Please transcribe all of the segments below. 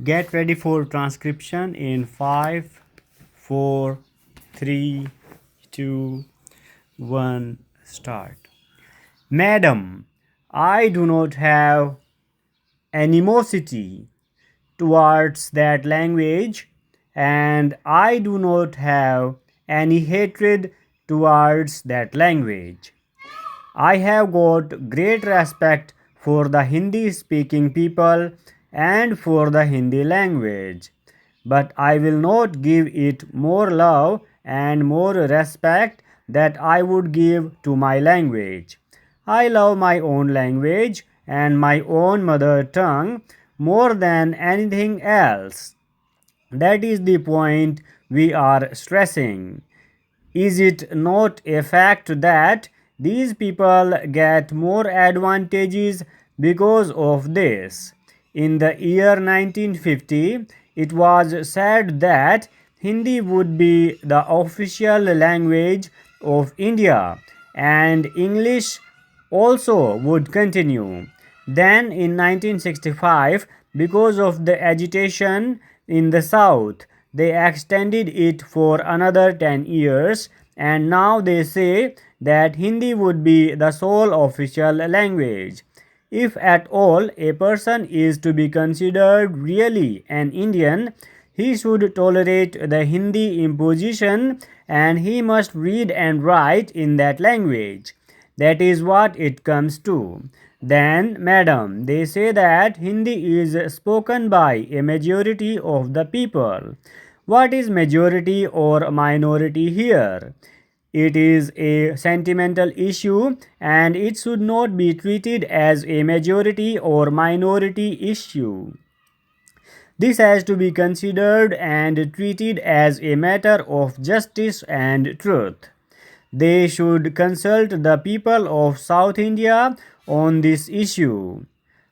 Get ready for transcription in 5, 4, 3, 2, 1, start. Madam, I do not have animosity towards that language, and I do not have any hatred towards that language. I have got great respect for the Hindi speaking people and for the Hindi language, but I will not give it more love and more respect that I would give to my language. I love my own language and my own mother tongue more than anything else. That is the point we are stressing. Is it not a fact that these people get more advantages because of this? In the year 1950, it was said that Hindi would be the official language of India and English also would continue. Then in 1965, because of the agitation in the south, they extended it for another 10 years, and now they say that Hindi would be the sole official language. If at all a person is to be considered really an Indian, he should tolerate the Hindi imposition and he must read and write in that language. That is what it comes to. Then, madam, they say that Hindi is spoken by a majority of the people. What is majority or minority here? It is a sentimental issue and it should not be treated as a majority or minority issue. This has to be considered and treated as a matter of justice and truth. They should consult the people of South India on this issue.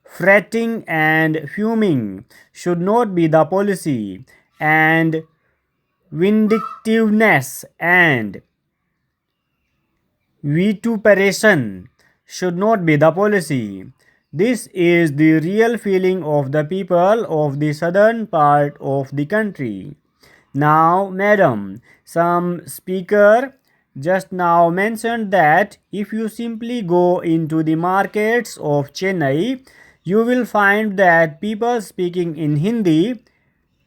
Fretting and fuming should not be the policy, and vindictiveness and vituperation should not be the policy. This is the real feeling of the people of the southern part of the country. Now, madam, some speaker just now mentioned that if you simply go into the markets of Chennai, you will find that people speaking in Hindi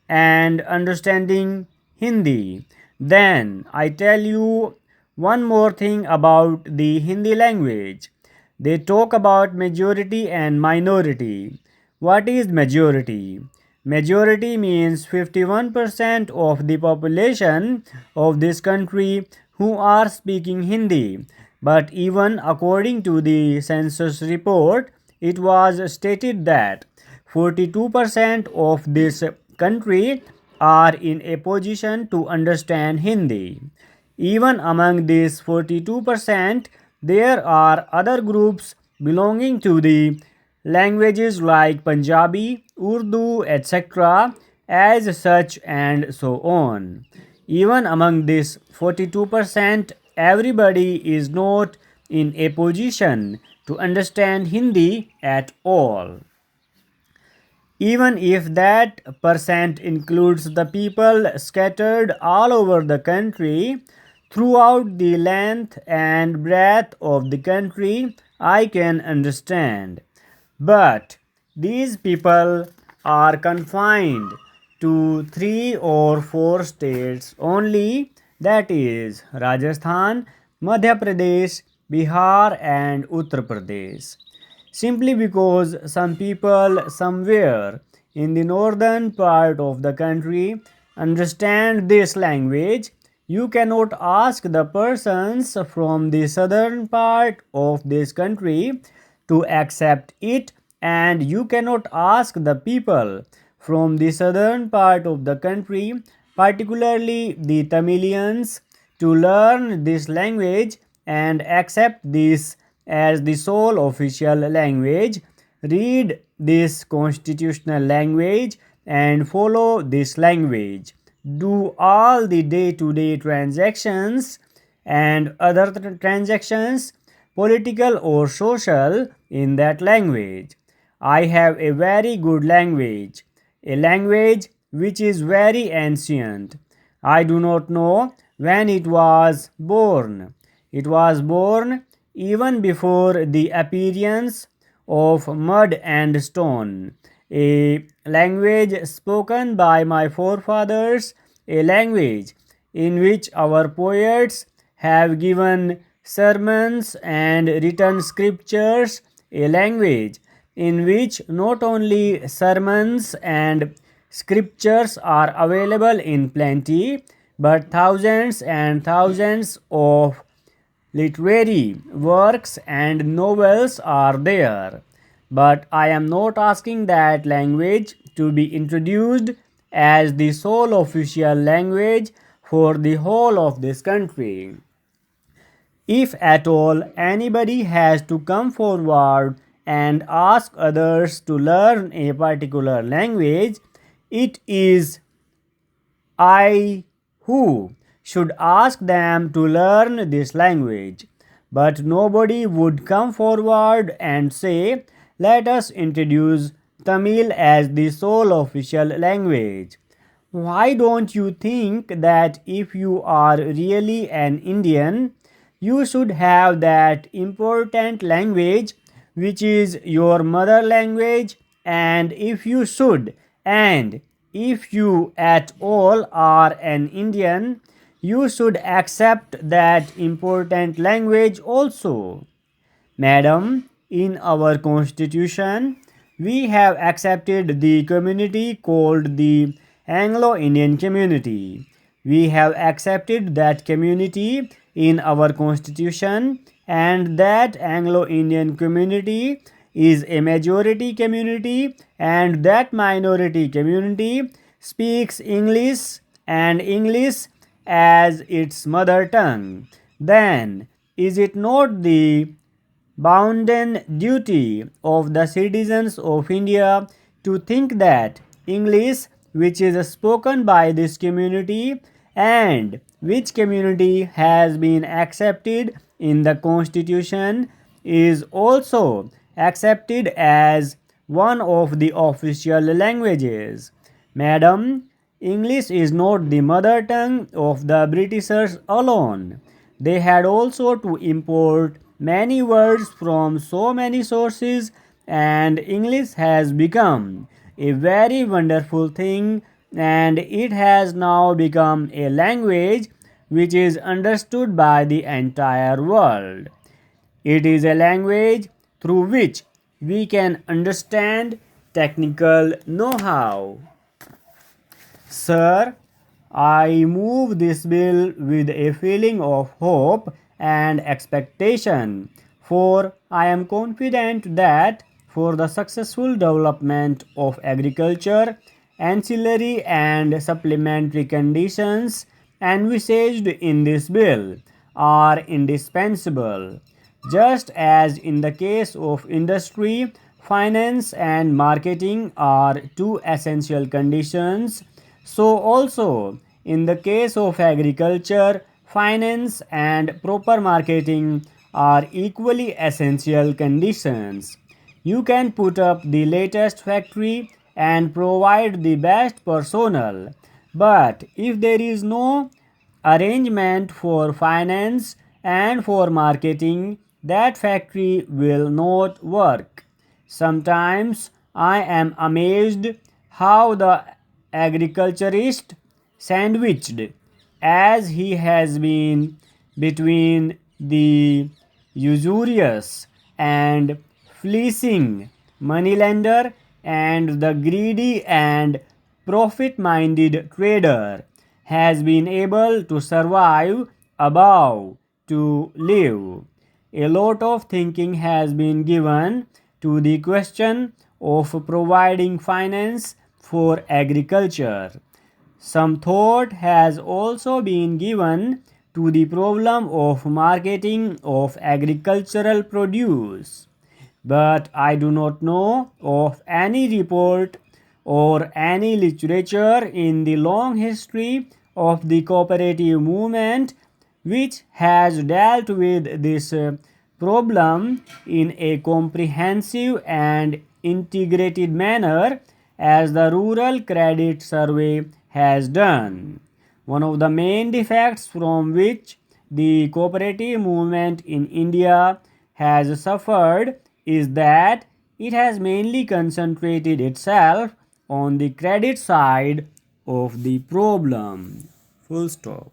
and understanding Hindi. Then I tell you one more thing about the Hindi language. They talk about majority and minority. What is majority? Majority means 51% of the population of this country who are speaking Hindi. But even according to the census report, it was stated that 42% of this country are in a position to understand Hindi. Even among these 42%, there are other groups belonging to the languages like Punjabi, Urdu, etc., as such and so on. Even among this 42%, everybody is not in a position to understand Hindi at all. Even if that percent includes the people scattered all over the country, throughout the length and breadth of the country, I can understand. But these people are confined to 3 or 4 states only, that is Rajasthan, Madhya Pradesh, Bihar, and Uttar Pradesh. Simply because some people somewhere in the northern part of the country understand this language, you cannot ask the persons from the southern part of this country to accept it, and you cannot ask the people from the southern part of the country, particularly the Tamilians, to learn this language and accept this as the sole official language, read this constitutional language and follow this language, do all the day-to-day transactions and other transactions, political or social, in that language. I have a very good language. a language which is very ancient. I do not know when it was born. It was born even before the appearance of mud and stone. A language spoken by my forefathers, a language in which our poets have given sermons and written scriptures, a language in which not only sermons and scriptures are available in plenty, but thousands and thousands of literary works and novels are there. But I am not asking that language to be introduced as the sole official language for the whole of this country. If at all anybody has to come forward and ask others to learn a particular language, it is I who should ask them to learn this language. But nobody would come forward and say, let us introduce Tamil as the sole official language. Why don't you think that if you are really an Indian, you should have that important language which is your mother language, and if you at all are an Indian, you should accept that important language also. Madam, in our constitution, we have accepted the community called the Anglo-Indian community. We have accepted that community in our constitution, and that Anglo-Indian community is a majority community, and that minority community speaks English and English as its mother tongue. Then is it not the bounden duty of the citizens of India to think that English, which is spoken by this community and which community has been accepted in the constitution, is also accepted as one of the official languages? Madam, English is not the mother tongue of the Britishers alone. They had also to import many words from so many sources, and English has become a very wonderful thing, and it has now become a language which is understood by the entire world. It is a language through which we can understand technical know-how. Sir, I move this bill with a feeling of hope and expectation, for I am confident that for the successful development of agriculture, ancillary and supplementary conditions envisaged in this bill are indispensable. Just as in the case of industry, finance and marketing are two essential conditions, so also in the case of agriculture, finance and proper marketing are equally essential conditions. You can put up the latest factory and provide the best personnel, but if there is no arrangement for finance and for marketing, that factory will not work. Sometimes I am amazed how the agriculturist sandwiched as he has been between the usurious and fleecing moneylender and the greedy and profit-minded trader has been able to survive above to live. A lot of thinking has been given to the question of providing finance for agriculture. Some thought has also been given to the problem of marketing of agricultural produce, but I do not know of any report or any literature in the long history of the cooperative movement which has dealt with this problem in a comprehensive and integrated manner as the Rural Credit Survey has done. One of the main defects from which the cooperative movement in India has suffered is that it has mainly concentrated itself on the credit side of the problem. Full stop.